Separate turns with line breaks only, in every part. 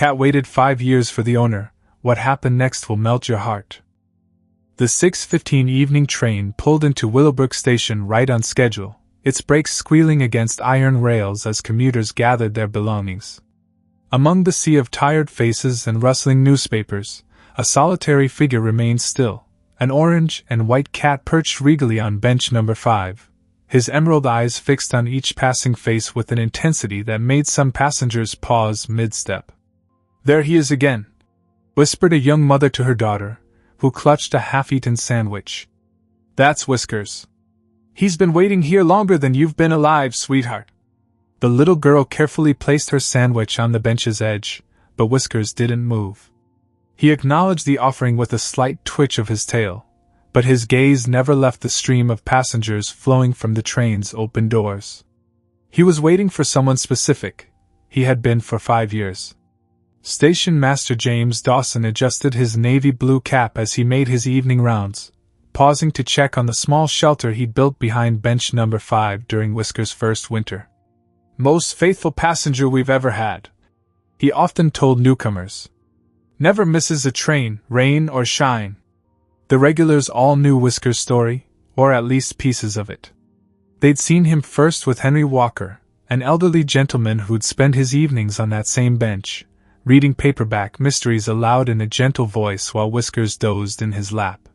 cat waited 5 years for the owner. What happened next will melt your heart. The 6:15 evening train pulled into Willowbrook Station right on schedule, its brakes squealing against iron rails as commuters gathered their belongings. Among the sea of tired faces and rustling newspapers, a solitary figure remained still, an orange and white cat perched regally on bench number 5, his emerald eyes fixed on each passing face with an intensity that made some passengers pause mid-step. "There he is again," whispered a young mother to her daughter, who clutched a half-eaten sandwich. "That's Whiskers. He's been waiting here longer than you've been alive, sweetheart." The little girl carefully placed her sandwich on the bench's edge, but Whiskers didn't move. He acknowledged the offering with a slight twitch of his tail, but his gaze never left the stream of passengers flowing from the train's open doors. He was waiting for someone specific. He had been for 5 years. Station Master James Dawson adjusted his navy blue cap as he made his evening rounds, pausing to check on the small shelter he'd built behind bench number 5 during Whiskers' first winter. "Most faithful passenger we've ever had," he often told newcomers. "Never misses a train, rain or shine." The regulars all knew Whiskers' story, or at least pieces of it. They'd seen him first with Henry Walker, an elderly gentleman who'd spend his evenings on that same bench, reading paperback mysteries aloud in a gentle voice while Whiskers dozed in his lap.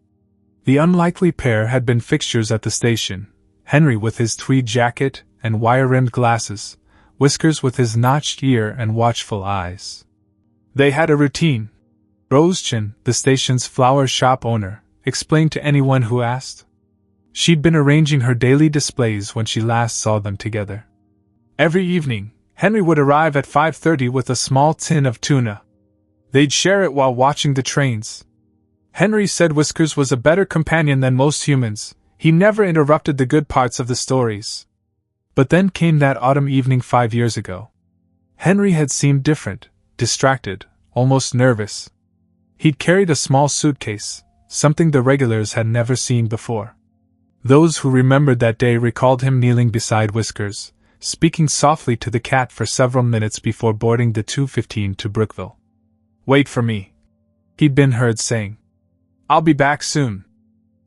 The unlikely pair had been fixtures at the station, Henry with his tweed jacket and wire-rimmed glasses, Whiskers with his notched ear and watchful eyes. They had a routine. Rosechin, the station's flower shop owner, explained to anyone who asked. She'd been arranging her daily displays when she last saw them together. Every evening, Henry would arrive at 5:30 with a small tin of tuna. They'd share it while watching the trains. Henry said Whiskers was a better companion than most humans. He never interrupted the good parts of the stories. But then came that autumn evening 5 years ago. Henry had seemed different, distracted, almost nervous. He'd carried a small suitcase, something the regulars had never seen before. Those who remembered that day recalled him kneeling beside Whiskers, speaking softly to the cat for several minutes before boarding the 2:15 to Brookville. "Wait for me," he'd been heard saying. "I'll be back soon."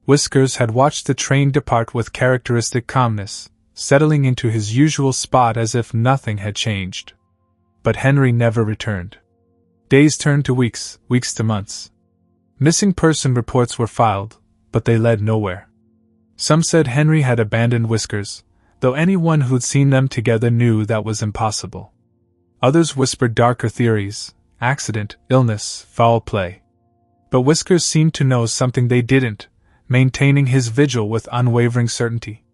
Whiskers had watched the train depart with characteristic calmness, settling into his usual spot as if nothing had changed. But Henry never returned. Days turned to weeks, weeks to months. Missing person reports were filed, but they led nowhere. Some said Henry had abandoned Whiskers, though anyone who'd seen them together knew that was impossible. Others whispered darker theories: accident, illness, foul play. But Whiskers seemed to know something they didn't, maintaining his vigil with unwavering certainty.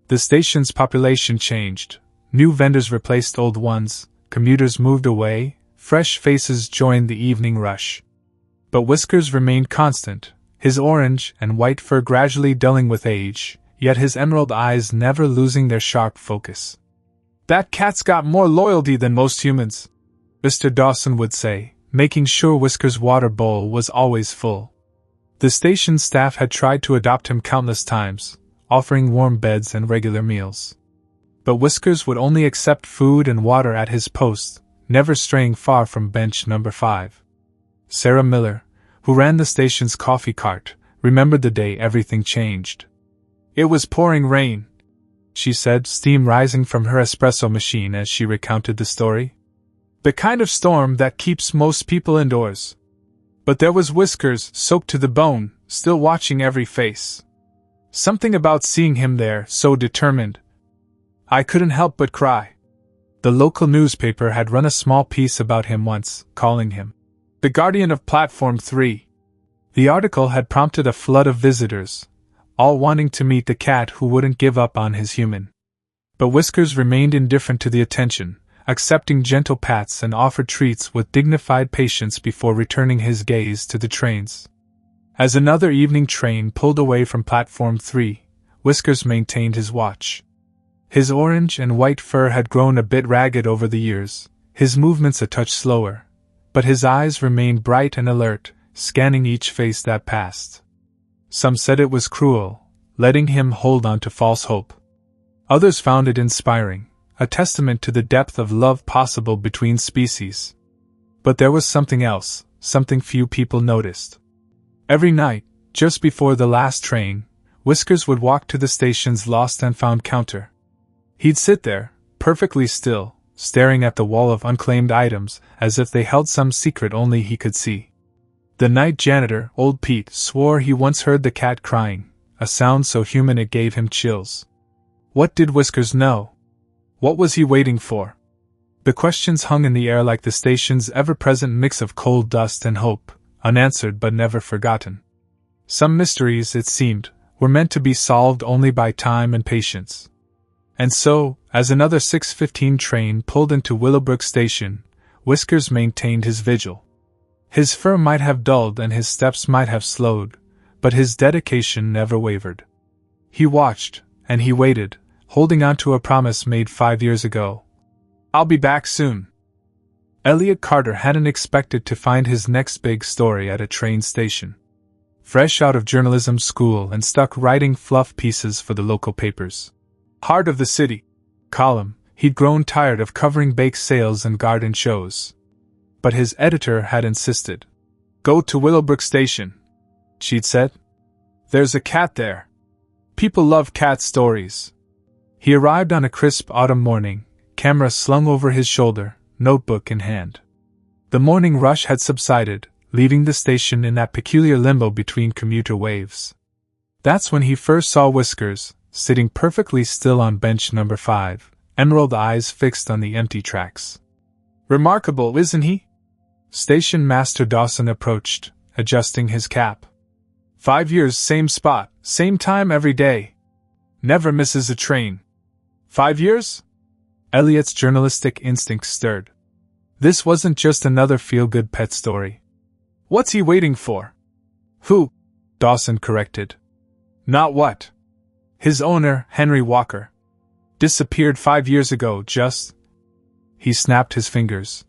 The station's population changed. New vendors replaced old ones, commuters moved away, fresh faces joined the evening rush. But Whiskers remained constant, his orange and white fur gradually dulling with age, yet his emerald eyes never losing their sharp focus. "That cat's got more loyalty than most humans," Mr. Dawson would say, making sure Whiskers' water bowl was always full. The station staff had tried to adopt him countless times, offering warm beds and regular meals. But Whiskers would only accept food and water at his post, never straying far from bench number 5. Sarah Miller, who ran the station's coffee cart, remembered the day everything changed. "It was pouring rain," she said, steam rising from her espresso machine as she recounted the story. "The kind of storm that keeps most people indoors. But there was Whiskers, soaked to the bone, still watching every face. Something about seeing him there, so determined. I couldn't help but cry." The local newspaper had run a small piece about him once, calling him the guardian of Platform 3. The article had prompted a flood of visitors, all wanting to meet the cat who wouldn't give up on his human. But Whiskers remained indifferent to the attention, accepting gentle pats and offered treats with dignified patience before returning his gaze to the trains. As another evening train pulled away from Platform 3, Whiskers maintained his watch. His orange and white fur had grown a bit ragged over the years, his movements a touch slower, but his eyes remained bright and alert, scanning each face that passed. Some said it was cruel, letting him hold on to false hope. Others found it inspiring, a testament to the depth of love possible between species. But there was something else, something few people noticed. Every night, just before the last train, Whiskers would walk to the station's lost and found counter. He'd sit there, perfectly still, staring at the wall of unclaimed items, as if they held some secret only he could see. The night janitor, old Pete, swore he once heard the cat crying, a sound so human it gave him chills. What did Whiskers know? What was he waiting for? The questions hung in the air like the station's ever-present mix of cold dust and hope, unanswered but never forgotten. Some mysteries, it seemed, were meant to be solved only by time and patience. And so, as another 6:15 train pulled into Willowbrook Station, Whiskers maintained his vigil. His fur might have dulled and his steps might have slowed, but his dedication never wavered. He watched, and he waited, holding on to a promise made 5 years ago. "I'll be back soon." Elliot Carter hadn't expected to find his next big story at a train station. Fresh out of journalism school and stuck writing fluff pieces for the local papers. Heart of the City column, he'd grown tired of covering bake sales and garden shows. But his editor had insisted. "Go to Willowbrook Station," she'd said. "There's a cat there. People love cat stories." He arrived on a crisp autumn morning, camera slung over his shoulder, notebook in hand. The morning rush had subsided, leaving the station in that peculiar limbo between commuter waves. That's when he first saw Whiskers, sitting perfectly still on bench number 5, emerald eyes fixed on the empty tracks. "Remarkable, isn't he?" Station Master Dawson approached, adjusting his cap. 5 years, same spot, same time every day. Never misses a train. 5 years? Elliot's journalistic instinct stirred. This wasn't just another feel-good pet story. What's he waiting for? Who? Dawson corrected. Not what? His owner, Henry Walker. Disappeared 5 years ago, just. He snapped his fingers.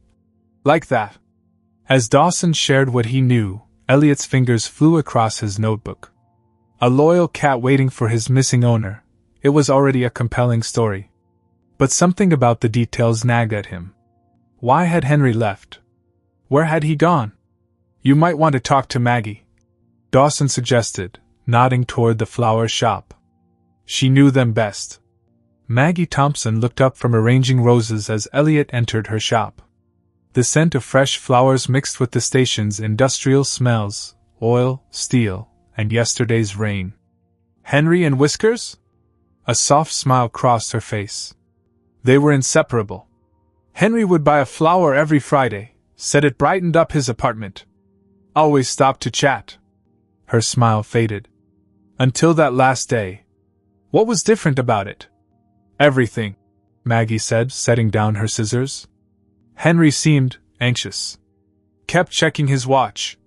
Like that. As Dawson shared what he knew, Elliot's fingers flew across his notebook. A loyal cat waiting for his missing owner. It was already a compelling story. But something about the details nagged at him. Why had Henry left? Where had he gone? You might want to talk to Maggie, Dawson suggested, nodding toward the flower shop. She knew them best. Maggie Thompson looked up from arranging roses as Elliot entered her shop. The scent of fresh flowers mixed with the station's industrial smells, oil, steel, and yesterday's rain. Henry and Whiskers? A soft smile crossed her face. They were inseparable. Henry would buy a flower every Friday, said it brightened up his apartment. Always stopped to chat. Her smile faded. Until that last day. What was different about it? Everything, Maggie said, setting down her scissors. Henry seemed anxious. Kept checking his watch.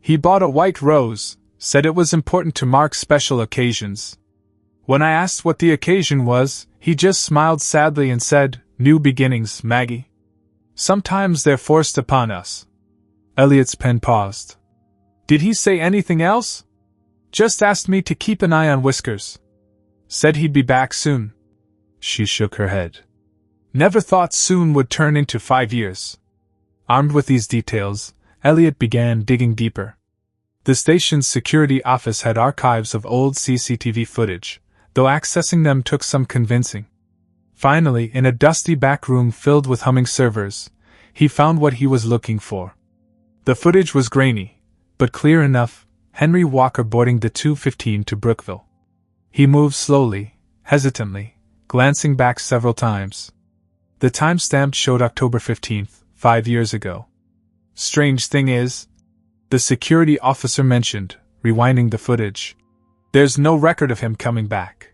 He bought a white rose, said it was important to mark special occasions. When I asked what the occasion was, he just smiled sadly and said, New beginnings, Maggie. Sometimes they're forced upon us. Elliot's pen paused. Did he say anything else? Just asked me to keep an eye on Whiskers. Said he'd be back soon. She shook her head. Never thought soon would turn into 5 years. Armed with these details, Elliot began digging deeper. The station's security office had archives of old CCTV footage, though accessing them took some convincing. Finally, in a dusty back room filled with humming servers, he found what he was looking for. The footage was grainy, but clear enough. Henry Walker boarding the 2:15 to Brookville. He moved slowly, hesitantly, glancing back several times. The timestamp showed October 15th, 5 years ago. Strange thing is, the security officer mentioned, rewinding the footage. There's no record of him coming back.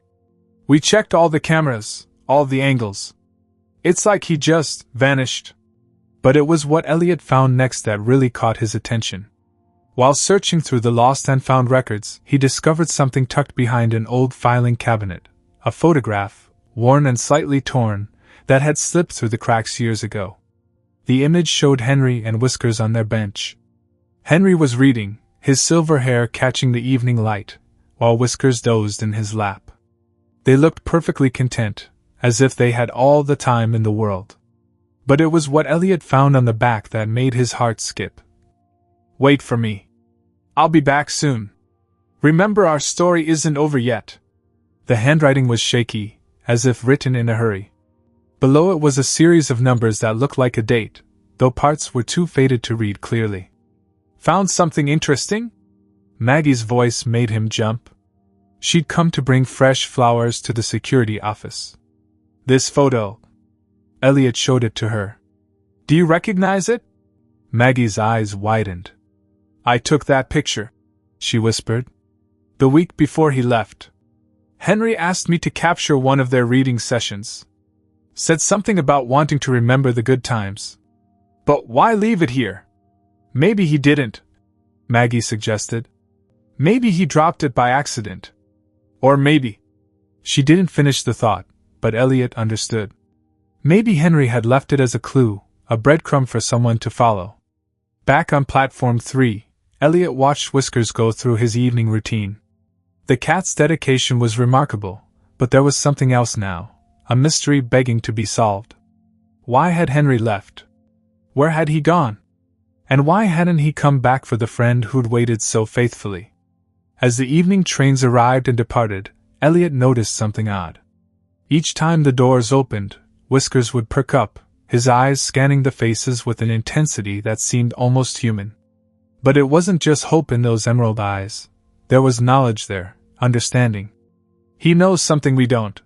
We checked all the cameras, all the angles. It's like he just vanished. But it was what Elliot found next that really caught his attention. While searching through the lost and found records, he discovered something tucked behind an old filing cabinet, a photograph, worn and slightly torn, that had slipped through the cracks years ago. The image showed Henry and Whiskers on their bench. Henry was reading, his silver hair catching the evening light, while Whiskers dozed in his lap. They looked perfectly content, as if they had all the time in the world. But it was what Elliot found on the back that made his heart skip. Wait for me. I'll be back soon. Remember, our story isn't over yet. The handwriting was shaky, as if written in a hurry. Below it was a series of numbers that looked like a date, though parts were too faded to read clearly. Found something interesting? Maggie's voice made him jump. She'd come to bring fresh flowers to the security office. This photo. Elliot showed it to her. Do you recognize it? Maggie's eyes widened. I took that picture, she whispered. The week before he left. Henry asked me to capture one of their reading sessions. Said something about wanting to remember the good times. But why leave it here? Maybe he didn't, Maggie suggested. Maybe he dropped it by accident. Or maybe. She didn't finish the thought, but Elliot understood. Maybe Henry had left it as a clue, a breadcrumb for someone to follow. Back on platform 3, Elliot watched Whiskers go through his evening routine. The cat's dedication was remarkable, but there was something else now, a mystery begging to be solved. Why had Henry left? Where had he gone? And why hadn't he come back for the friend who'd waited so faithfully? As the evening trains arrived and departed, Elliot noticed something odd. Each time the doors opened, Whiskers would perk up, his eyes scanning the faces with an intensity that seemed almost human. But it wasn't just hope in those emerald eyes. There was knowledge there, understanding. He knows something we don't,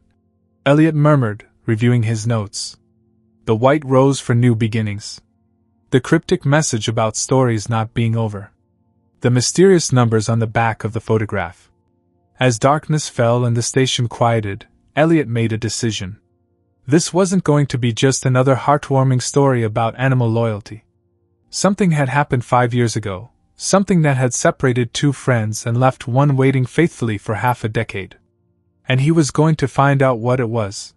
Elliot murmured, reviewing his notes. The white rose for new beginnings. The cryptic message about stories not being over. The mysterious numbers on the back of the photograph. As darkness fell and the station quieted, Elliot made a decision. This wasn't going to be just another heartwarming story about animal loyalty. Something had happened 5 years ago, something that had separated two friends and left one waiting faithfully for half a decade. And he was going to find out what it was.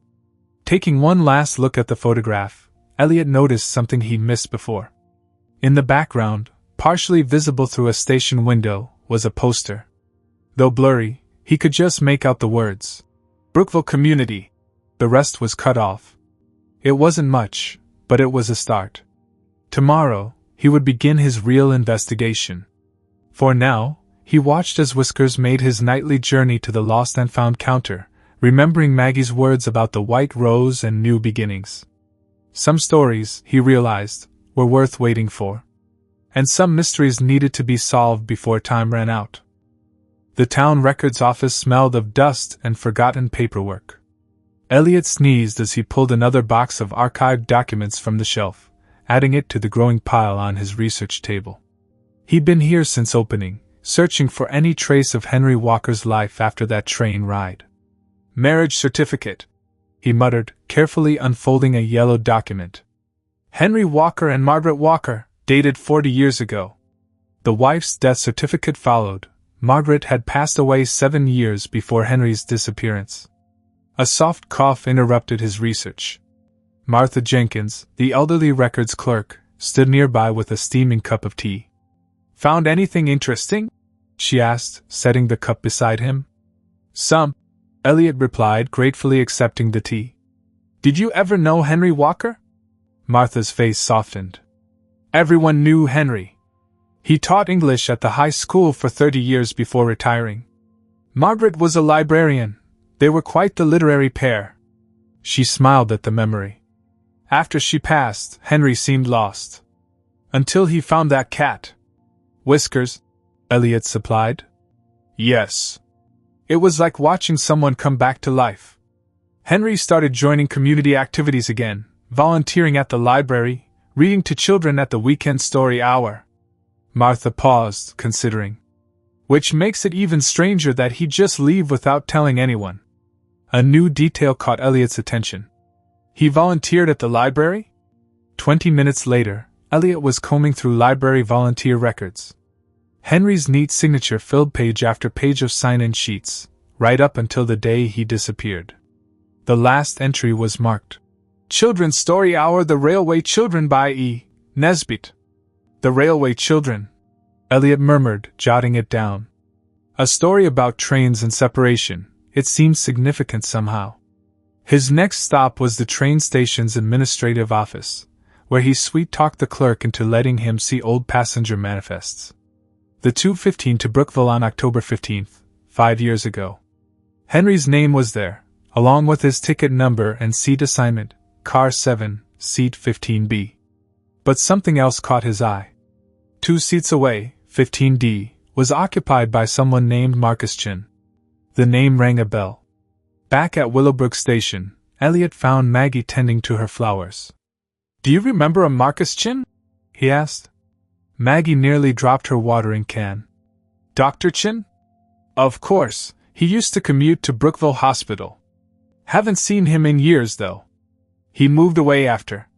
Taking one last look at the photograph, Elliot noticed something he'd missed before. In the background, partially visible through a station window, was a poster. Though blurry, he could just make out the words. Brookville Community. The rest was cut off. It wasn't much, but it was a start. Tomorrow, he would begin his real investigation. For now, he watched as Whiskers made his nightly journey to the lost and found counter, remembering Maggie's words about the white rose and new beginnings. Some stories, he realized, were worth waiting for. And some mysteries needed to be solved before time ran out. The town records office smelled of dust and forgotten paperwork. Elliot sneezed as he pulled another box of archived documents from the shelf, adding it to the growing pile on his research table. He'd been here since opening, searching for any trace of Henry Walker's life after that train ride. Marriage certificate, he muttered, carefully unfolding a yellow document. Henry Walker and Margaret Walker, dated 40 years ago. The wife's death certificate followed. Margaret had passed away 7 years before Henry's disappearance. A soft cough interrupted his research. Martha Jenkins, the elderly records clerk, stood nearby with a steaming cup of tea. Found anything interesting? She asked, setting the cup beside him. Some, Elliot replied, gratefully accepting the tea. Did you ever know Henry Walker? Martha's face softened. Everyone knew Henry. He taught English at the high school for 30 years before retiring. Margaret was a librarian. They were quite the literary pair. She smiled at the memory. After she passed, Henry seemed lost. Until he found that cat. Whiskers, Elliot supplied. Yes. It was like watching someone come back to life. Henry started joining community activities again, volunteering at the library, reading to children at the weekend story hour. Martha paused, considering. Which makes it even stranger that he'd just leave without telling anyone. A new detail caught Elliot's attention. He volunteered at the library? 20 minutes later, Elliot was combing through library volunteer records. Henry's neat signature filled page after page of sign-in sheets, right up until the day he disappeared. The last entry was marked, Children's Story Hour, The Railway Children by E. Nesbit. The Railway Children, Elliot murmured, jotting it down. A story about trains and separation. It seemed significant somehow. His next stop was the train station's administrative office, where he sweet-talked the clerk into letting him see old passenger manifests. The 2:15 to Brookville on October 15th, 5 years ago. Henry's name was there, along with his ticket number and seat assignment, car 7, seat 15B. But something else caught his eye. 2 seats away, 15D, was occupied by someone named Marcus Chin. The name rang a bell. Back at Willowbrook Station, Elliot found Maggie tending to her flowers. "Do you remember a Marcus Chin?" he asked. Maggie nearly dropped her watering can. "Dr. Chin? Of course, he used to commute to Brookville Hospital. Haven't seen him in years, though. He moved away after."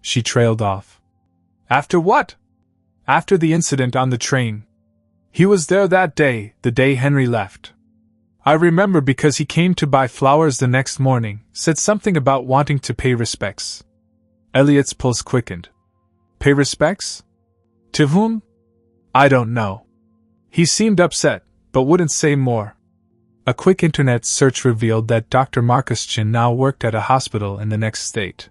She trailed off. "After what?" "After the incident on the train. He was there that day, the day Henry left. I remember because he came to buy flowers the next morning, said something about wanting to pay respects." Elliot's pulse quickened. "Pay respects? To whom?" "I don't know. He seemed upset, but wouldn't say more." A quick internet search revealed that Dr. Marcus Chin now worked at a hospital in the next state.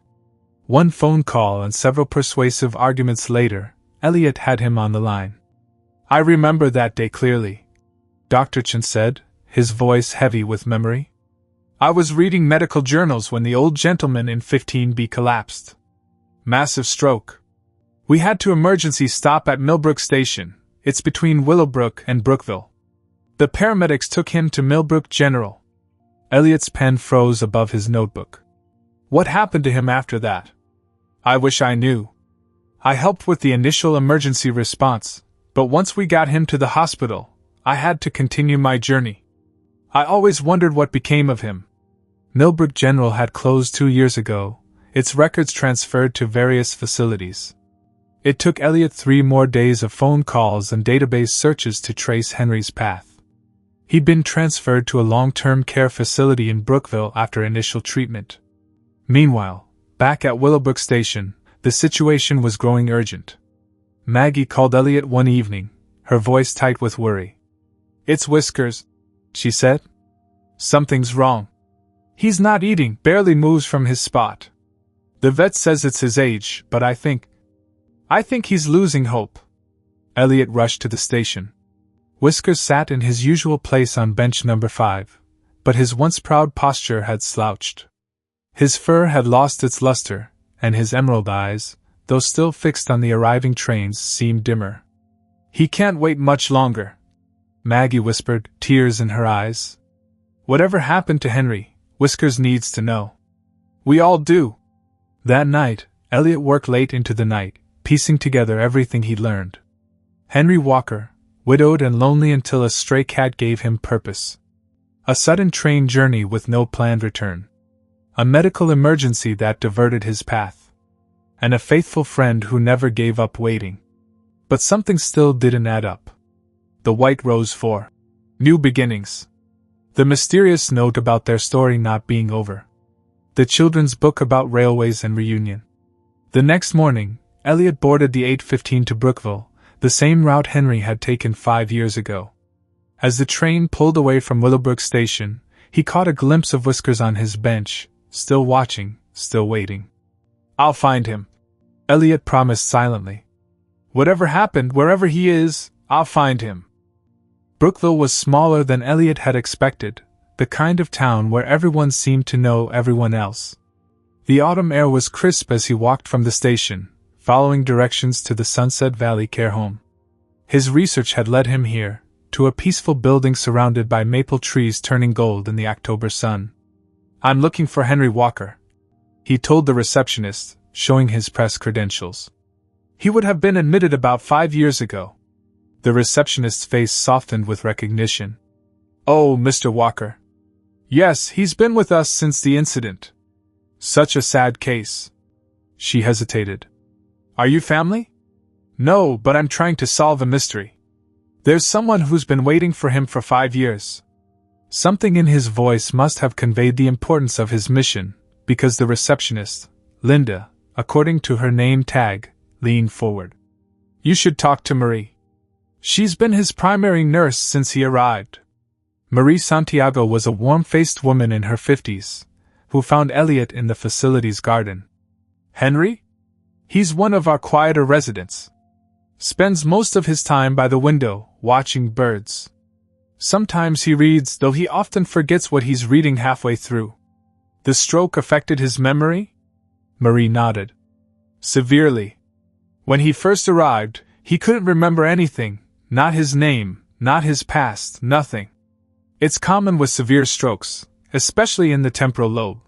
One phone call and several persuasive arguments later, Elliot had him on the line. "I remember that day clearly," Dr. Chin said, his voice heavy with memory. "I was reading medical journals when the old gentleman in 15B collapsed. Massive stroke. We had to emergency stop at Millbrook Station. It's between Willowbrook and Brookville. The paramedics took him to Millbrook General." Elliot's pen froze above his notebook. "What happened to him after that?" "I wish I knew. I helped with the initial emergency response, but once we got him to the hospital, I had to continue my journey. I always wondered what became of him." Millbrook General had closed 2 years ago, its records transferred to various facilities. It took Elliot 3 more days of phone calls and database searches to trace Henry's path. He'd been transferred to a long-term care facility in Brookville after initial treatment. Meanwhile, back at Willowbrook Station, the situation was growing urgent. Maggie called Elliot one evening, her voice tight with worry. "It's Whiskers," she said. "Something's wrong. He's not eating, barely moves from his spot. The vet says it's his age, but I think he's losing hope." Elliot rushed to the station. Whiskers sat in his usual place on bench number 5, but his once proud posture had slouched. His fur had lost its luster, and his emerald eyes, though still fixed on the arriving trains, seemed dimmer. "He can't wait much longer," Maggie whispered, tears in her eyes. "Whatever happened to Henry, Whiskers needs to know. We all do." That night, Elliot worked late into the night, piecing together everything he'd learned. Henry Walker, widowed and lonely until a stray cat gave him purpose. A sudden train journey with no planned return. A medical emergency that diverted his path. And a faithful friend who never gave up waiting. But something still didn't add up. The White Rose 4. New beginnings. The mysterious note about their story not being over. The children's book about railways and reunion. The next morning, Elliot boarded the 8:15 to Brookville, the same route Henry had taken 5 years ago. As the train pulled away from Willowbrook Station, he caught a glimpse of Whiskers on his bench, still watching, still waiting. "I'll find him," Elliot promised silently. "Whatever happened, wherever he is, I'll find him." Brookville was smaller than Elliot had expected, the kind of town where everyone seemed to know everyone else. The autumn air was crisp as he walked from the station, following directions to the Sunset Valley Care Home. His research had led him here, to a peaceful building surrounded by maple trees turning gold in the October sun. "I'm looking for Henry Walker," he told the receptionist, showing his press credentials. "He would have been admitted about 5 years ago." The receptionist's face softened with recognition. "Oh, Mr. Walker. Yes, he's been with us since the incident. Such a sad case." She hesitated. "Are you family?" "No, but I'm trying to solve a mystery. There's someone who's been waiting for him for 5 years. Something in his voice must have conveyed the importance of his mission, because the receptionist, Linda, according to her name tag, leaned forward. "You should talk to Marie. She's been his primary nurse since he arrived." Marie Santiago was a warm-faced woman in her 50s, who found Elliot in the facility's garden. "Henry?" He's one of our quieter residents. Spends most of his time by the window, watching birds. Sometimes he reads, though he often forgets what he's reading halfway through. The stroke affected his memory? Marie nodded. Severely. When he first arrived, he couldn't remember anything, not his name, not his past, nothing. It's common with severe strokes, especially in the temporal lobe.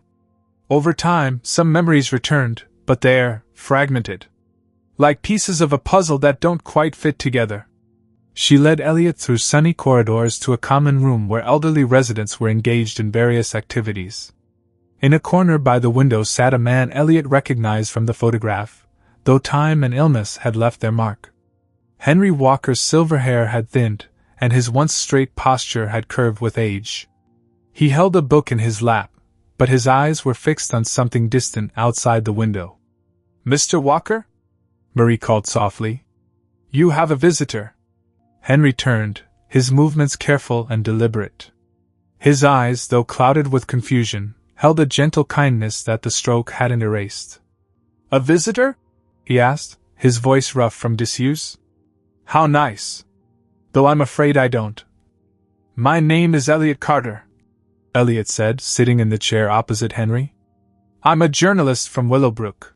Over time, some memories returned, but they're fragmented. Like pieces of a puzzle that don't quite fit together. She led Elliot through sunny corridors to a common room where elderly residents were engaged in various activities. In a corner by the window sat a man Elliot recognized from the photograph, though time and illness had left their mark. Henry Walker's silver hair had thinned, and his once straight posture had curved with age. He held a book in his lap, but his eyes were fixed on something distant outside the window. "Mr. Walker?" Marie called softly. "You have a visitor." Henry turned, his movements careful and deliberate. His eyes, though clouded with confusion, held a gentle kindness that the stroke hadn't erased. "A visitor?" he asked, his voice rough from disuse. "How nice. Though I'm afraid I don't." "My name is Elliot Carter," Elliot said, sitting in the chair opposite Henry. "I'm a journalist from Willowbrook."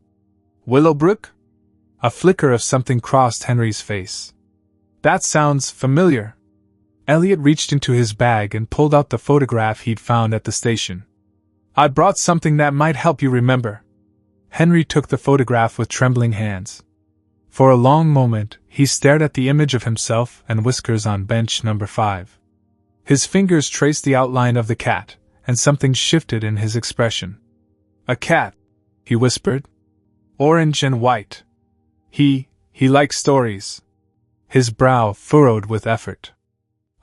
"Willowbrook?" A flicker of something crossed Henry's face. "That sounds familiar." Elliot reached into his bag and pulled out the photograph he'd found at the station. "I brought something that might help you remember." Henry took the photograph with trembling hands. For a long moment, he stared at the image of himself and Whiskers on bench number 5. His fingers traced the outline of the cat, and something shifted in his expression. "A cat," he whispered. "Orange and white. He likes stories." His brow furrowed with effort.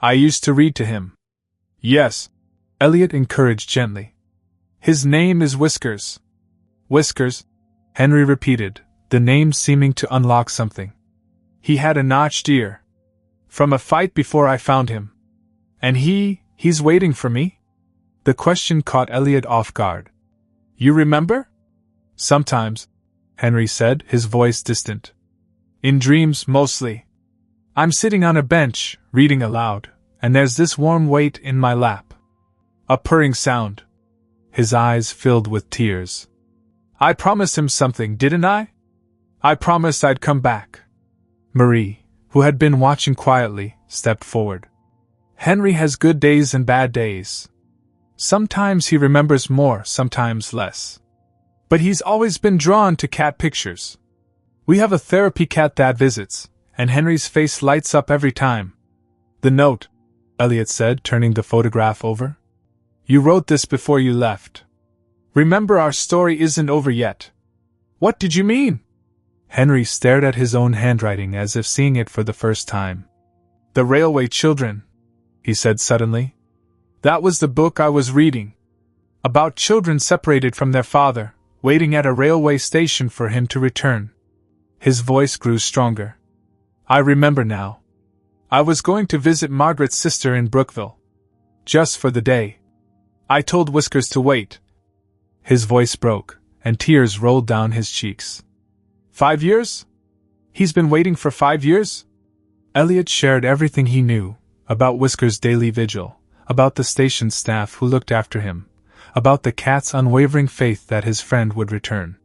"I used to read to him." "Yes," Elliot encouraged gently. "His name is Whiskers." "Whiskers?" Henry repeated, the name seeming to unlock something. "He had a notched ear. From a fight before I found him. And he's waiting for me?" The question caught Elliot off guard. "You remember?" "Sometimes," Henry said, his voice distant. "In dreams, mostly. I'm sitting on a bench, reading aloud, and there's this warm weight in my lap. A purring sound." His eyes filled with tears. "I promised him something, didn't I? I promised I'd come back." Marie, who had been watching quietly, stepped forward. "Henry has good days and bad days. Sometimes he remembers more, sometimes less. But he's always been drawn to cat pictures. We have a therapy cat that visits, and Henry's face lights up every time." "The note," Elliot said, turning the photograph over. "You wrote this before you left. Remember, our story isn't over yet." "What did you mean?" Henry stared at his own handwriting as if seeing it for the first time. "The Railway Children," he said suddenly. "That was the book I was reading. About children separated from their father, waiting at a railway station for him to return." His voice grew stronger. "I remember now. I was going to visit Margaret's sister in Brookville. Just for the day. I told Whiskers to wait." His voice broke, and tears rolled down his cheeks. 5 years? He's been waiting for 5 years? Elliot shared everything he knew, about Whiskers' daily vigil, about the station staff who looked after him, about the cat's unwavering faith that his friend would return.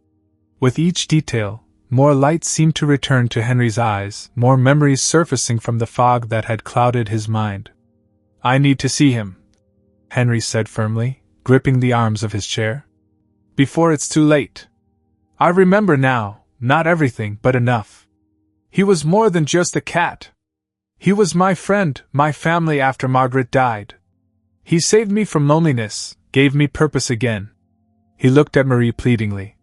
With each detail, more light seemed to return to Henry's eyes, more memories surfacing from the fog that had clouded his mind. "I need to see him," Henry said firmly, gripping the arms of his chair. "Before it's too late. I remember now, not everything but enough. He was more than just a cat. He was my friend, my family after Margaret died. He saved me from loneliness, gave me purpose again." He looked at Marie pleadingly.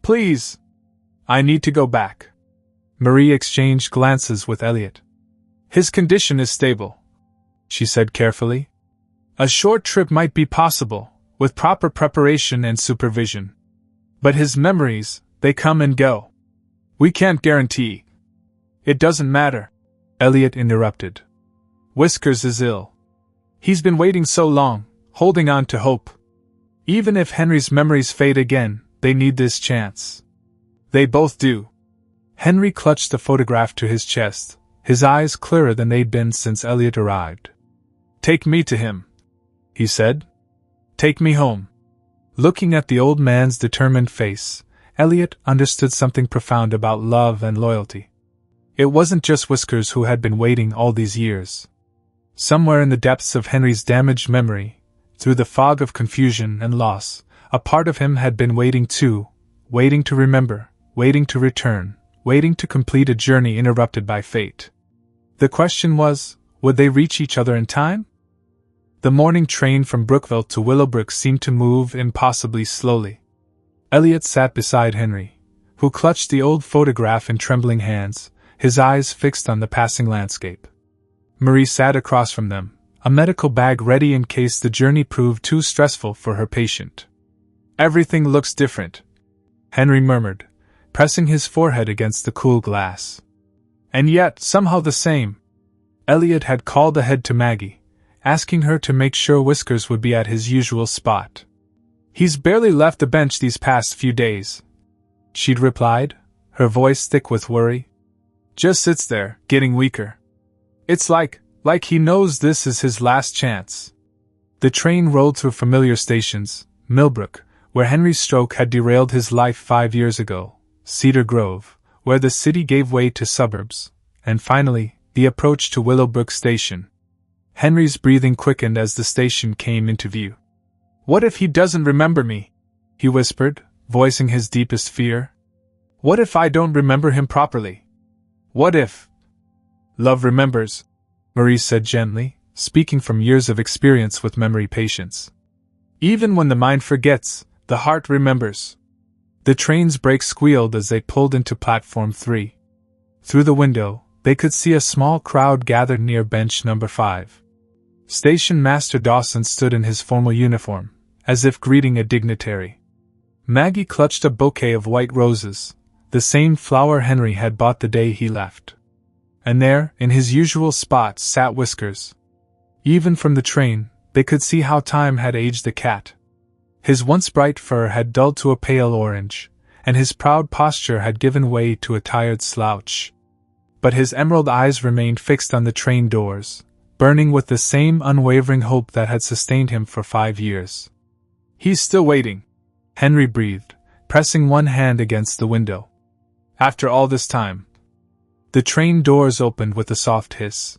"Please. I need to go back." Marie exchanged glances with Elliot. "His condition is stable," she said carefully. "A short trip might be possible, with proper preparation and supervision. But his memories, they come and go. We can't guarantee." "It doesn't matter," Elliot interrupted. "Whiskers is ill. He's been waiting so long, holding on to hope. Even if Henry's memories fade again, they need this chance. They both do. Henry clutched the photograph to his chest, his eyes clearer than they'd been since Elliot arrived. Take me to him, he said. Take me home. Looking at the old man's determined face, Elliot understood something profound about love and loyalty. It wasn't just Whiskers who had been waiting all these years. Somewhere in the depths of Henry's damaged memory, through the fog of confusion and loss, a part of him had been waiting too, waiting to remember, waiting to return, waiting to complete a journey interrupted by fate. The question was, would they reach each other in time? The morning train from Brookville to Willowbrook seemed to move impossibly slowly. Elliot sat beside Henry, who clutched the old photograph in trembling hands, his eyes fixed on the passing landscape. Marie sat across from them, a medical bag ready in case the journey proved too stressful for her patient. Everything looks different, Henry murmured, pressing his forehead against the cool glass. And yet, somehow the same. Elliot had called ahead to Maggie, asking her to make sure Whiskers would be at his usual spot. He's barely left the bench these past few days, she'd replied, her voice thick with worry. Just sits there, getting weaker. It's like he knows this is his last chance. The train rolled through familiar stations, Millbrook, where Henry's stroke had derailed his life 5 years ago, Cedar Grove, where the city gave way to suburbs, and finally, the approach to Willowbrook Station. Henry's breathing quickened as the station came into view. What if he doesn't remember me? He whispered, voicing his deepest fear. What if I don't remember him properly? What if... Love remembers, Marie said gently, speaking from years of experience with memory patients. Even when the mind forgets, the heart remembers. The train's brakes squealed as they pulled into Platform 3. Through the window, they could see a small crowd gathered near bench number 5. Station Master Dawson stood in his formal uniform, as if greeting a dignitary. Maggie clutched a bouquet of white roses, the same flower Henry had bought the day he left. And there, in his usual spot, sat Whiskers. Even from the train, they could see how time had aged the cat. His once bright fur had dulled to a pale orange, and his proud posture had given way to a tired slouch. But his emerald eyes remained fixed on the train doors, burning with the same unwavering hope that had sustained him for 5 years. He's still waiting, Henry breathed, pressing one hand against the window. After all this time. The train doors opened with a soft hiss.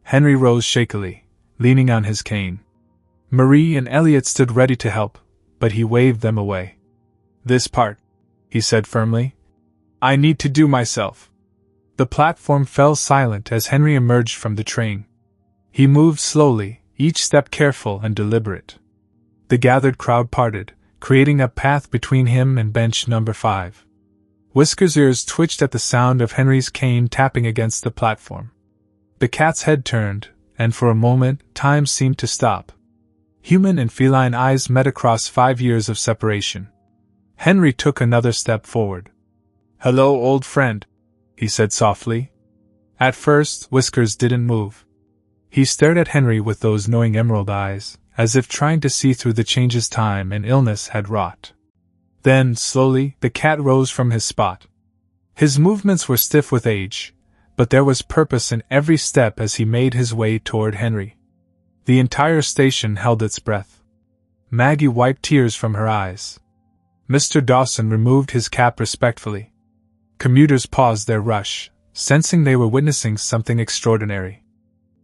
Henry rose shakily, leaning on his cane. Marie and Elliot stood ready to help, but he waved them away. This part, he said firmly, I need to do myself. The platform fell silent as Henry emerged from the train. He moved slowly, each step careful and deliberate. The gathered crowd parted, creating a path between him and bench number 5. Whiskers' ears twitched at the sound of Henry's cane tapping against the platform. The cat's head turned, and for a moment, time seemed to stop. Human and feline eyes met across 5 years of separation. Henry took another step forward. Hello, old friend, he said softly. At first, Whiskers didn't move. He stared at Henry with those knowing emerald eyes, as if trying to see through the changes time and illness had wrought. Then, slowly, the cat rose from his spot. His movements were stiff with age, but there was purpose in every step as he made his way toward Henry. The entire station held its breath. Maggie wiped tears from her eyes. Mr. Dawson removed his cap respectfully. Commuters paused their rush, sensing they were witnessing something extraordinary.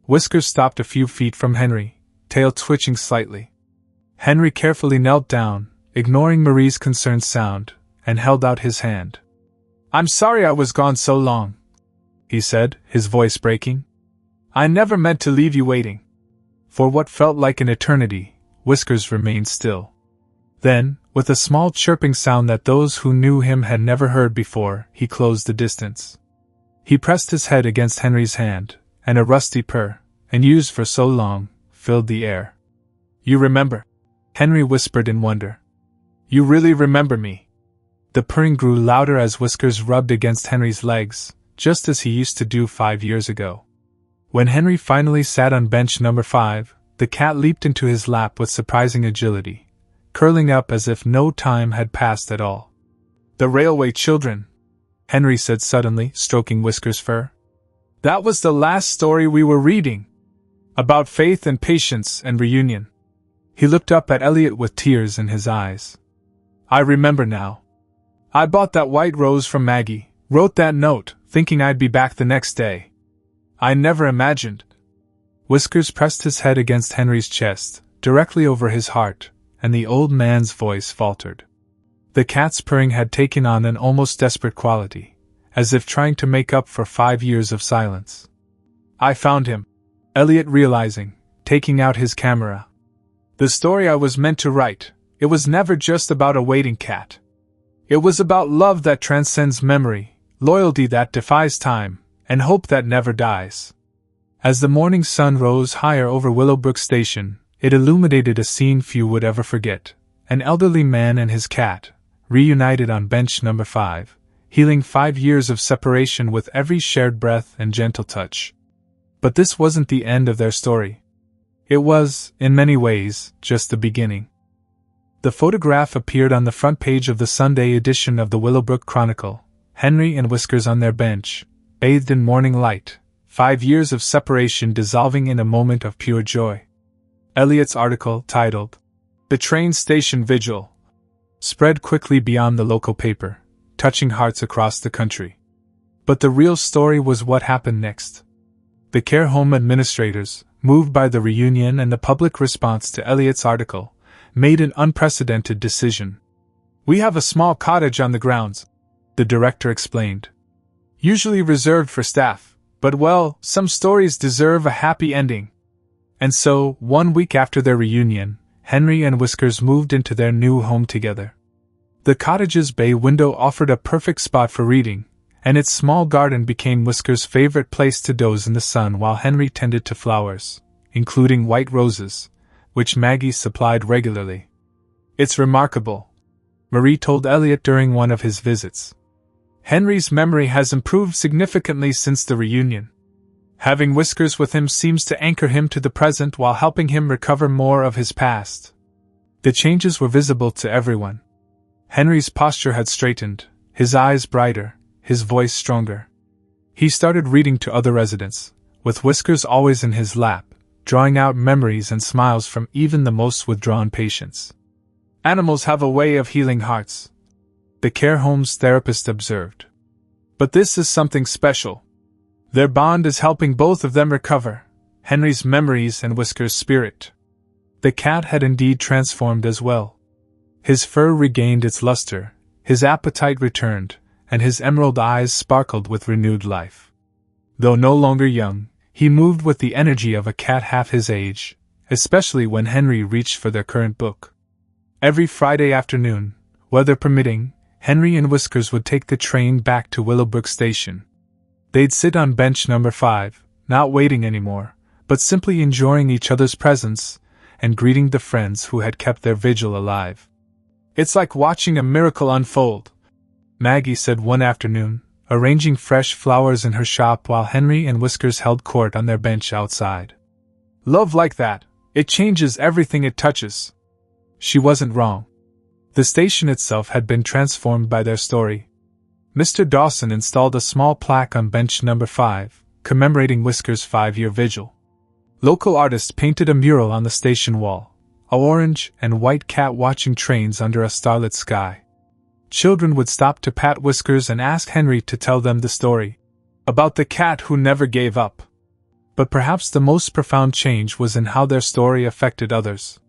Whiskers stopped a few feet from Henry, tail twitching slightly. Henry carefully knelt down, ignoring Marie's concerned sound, and held out his hand. I'm sorry I was gone so long, he said, his voice breaking. I never meant to leave you waiting. For what felt like an eternity, Whiskers remained still. Then, with a small chirping sound that those who knew him had never heard before, he closed the distance. He pressed his head against Henry's hand, and a rusty purr, unused for so long, filled the air. You remember? Henry whispered in wonder. You really remember me? The purring grew louder as Whiskers rubbed against Henry's legs, just as he used to do 5 years ago. When Henry finally sat on bench number 5, the cat leaped into his lap with surprising agility, curling up as if no time had passed at all. The Railway Children, Henry said suddenly, stroking Whiskers' fur. That was the last story we were reading. About faith and patience and reunion. He looked up at Elliot with tears in his eyes. I remember now. I bought that white rose from Maggie, wrote that note, thinking I'd be back the next day. I never imagined. Whiskers pressed his head against Henry's chest, directly over his heart, and the old man's voice faltered. The cat's purring had taken on an almost desperate quality, as if trying to make up for 5 years of silence. I found him, Elliot realizing, taking out his camera. The story I was meant to write, it was never just about a waiting cat. It was about love that transcends memory, loyalty that defies time, and hope that never dies. As the morning sun rose higher over Willowbrook Station, it illuminated a scene few would ever forget. An elderly man and his cat, reunited on bench number 5, healing 5 years of separation with every shared breath and gentle touch. But this wasn't the end of their story. It was, in many ways, just the beginning. The photograph appeared on the front page of the Sunday edition of the Willowbrook Chronicle, Henry and Whiskers on their bench, bathed in morning light, 5 years of separation dissolving in a moment of pure joy. Elliot's article, titled, "The Train Station Vigil," spread quickly beyond the local paper, touching hearts across the country. But the real story was what happened next. The care home administrators, moved by the reunion and the public response to Elliot's article, made an unprecedented decision. We have a small cottage on the grounds, the director explained. Usually reserved for staff, but well, some stories deserve a happy ending. And so, 1 week after their reunion, Henry and Whiskers moved into their new home together. The cottage's bay window offered a perfect spot for reading, and its small garden became Whiskers' favorite place to doze in the sun while Henry tended to flowers, including white roses, which Maggie supplied regularly. It's remarkable, Marie told Elliot during one of his visits. Henry's memory has improved significantly since the reunion. Having Whiskers with him seems to anchor him to the present while helping him recover more of his past. The changes were visible to everyone. Henry's posture had straightened, his eyes brighter, his voice stronger. He started reading to other residents, with Whiskers always in his lap, drawing out memories and smiles from even the most withdrawn patients. Animals have a way of healing hearts, the care home's therapist observed. But this is something special. Their bond is helping both of them recover, Henry's memories and Whiskers' spirit. The cat had indeed transformed as well. His fur regained its luster, his appetite returned, and his emerald eyes sparkled with renewed life. Though no longer young, he moved with the energy of a cat half his age, especially when Henry reached for their current book. Every Friday afternoon, weather permitting, Henry and Whiskers would take the train back to Willowbrook Station. They'd sit on bench number 5, not waiting anymore, but simply enjoying each other's presence and greeting the friends who had kept their vigil alive. It's like watching a miracle unfold, Maggie said one afternoon, arranging fresh flowers in her shop while Henry and Whiskers held court on their bench outside. Love like that, it changes everything it touches. She wasn't wrong. The station itself had been transformed by their story. Mr. Dawson installed a small plaque on bench number 5, commemorating Whiskers' 5-year vigil. Local artists painted a mural on the station wall, an orange and white cat watching trains under a starlit sky. Children would stop to pat Whiskers and ask Henry to tell them the story, about the cat who never gave up. But perhaps the most profound change was in how their story affected others.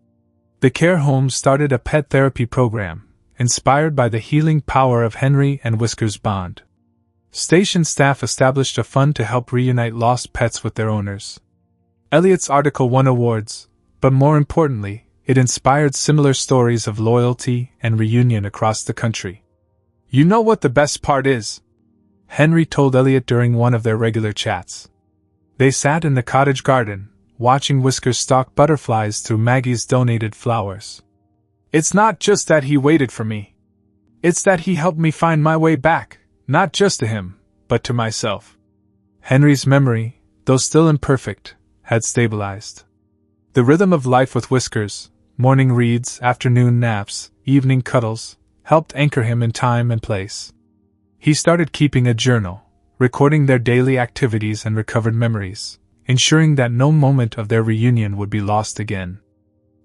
The care home started a pet therapy program, inspired by the healing power of Henry and Whiskers' bond. Station staff established a fund to help reunite lost pets with their owners. Elliot's article won awards, but more importantly, it inspired similar stories of loyalty and reunion across the country. You know what the best part is? Henry told Elliot during one of their regular chats. They sat in the cottage garden, watching Whiskers stalk butterflies through Maggie's donated flowers. It's not just that he waited for me. It's that he helped me find my way back, not just to him, but to myself. Henry's memory, though still imperfect, had stabilized. The rhythm of life with Whiskers, morning reads, afternoon naps, evening cuddles, helped anchor him in time and place. He started keeping a journal, recording their daily activities and recovered memories, ensuring that no moment of their reunion would be lost again.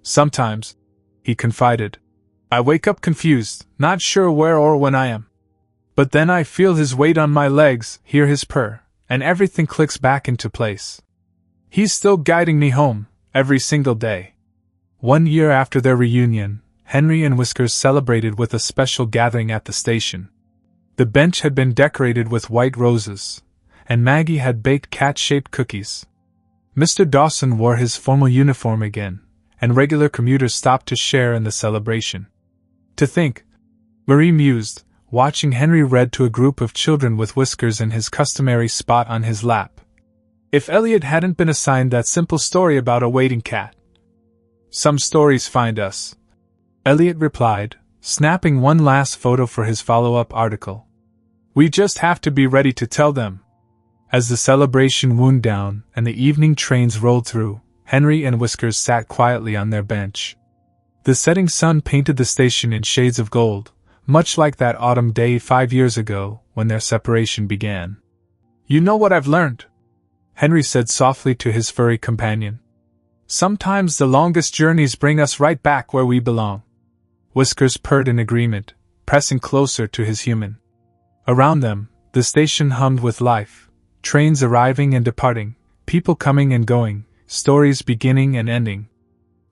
Sometimes, he confided, I wake up confused, not sure where or when I am. But then I feel his weight on my legs, hear his purr, and everything clicks back into place. He's still guiding me home, every single day. 1 year after their reunion, Henry and Whiskers celebrated with a special gathering at the station. The bench had been decorated with white roses, and Maggie had baked cat-shaped cookies. Mr. Dawson wore his formal uniform again, and regular commuters stopped to share in the celebration. To think, Marie mused, watching Henry read to a group of children with Whiskers in his customary spot on his lap. If Elliot hadn't been assigned that simple story about a waiting cat. Some stories find us, Elliot replied, snapping one last photo for his follow-up article. We just have to be ready to tell them. As the celebration wound down and the evening trains rolled through, Henry and Whiskers sat quietly on their bench. The setting sun painted the station in shades of gold, much like that autumn day 5 years ago when their separation began. You know what I've learned? Henry said softly to his furry companion. Sometimes the longest journeys bring us right back where we belong. Whiskers purred in agreement, pressing closer to his human. Around them, the station hummed with life, trains arriving and departing, people coming and going, stories beginning and ending.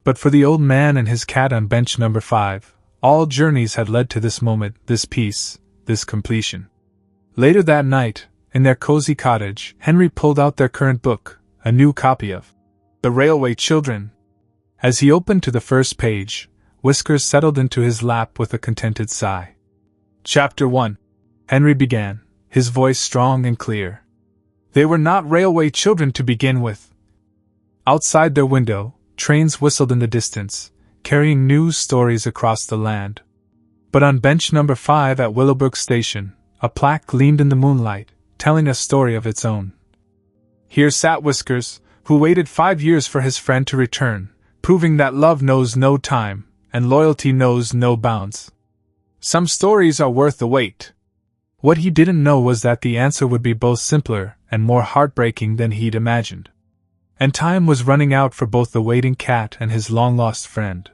But for the old man and his cat on bench number 5, all journeys had led to this moment, this peace, this completion. Later that night, in their cozy cottage, Henry pulled out their current book, a new copy of The Railway Children. As he opened to the first page, Whiskers settled into his lap with a contented sigh. Chapter 1. Henry began, his voice strong and clear. They were not railway children to begin with. Outside their window, trains whistled in the distance, carrying news stories across the land. But on bench number 5 at Willowbrook Station, a plaque gleamed in the moonlight, telling a story of its own. Here sat Whiskers, who waited 5 years for his friend to return, proving that love knows no time, and loyalty knows no bounds. Some stories are worth the wait. What he didn't know was that the answer would be both simpler and more heartbreaking than he'd imagined. And time was running out for both the waiting cat and his long-lost friend.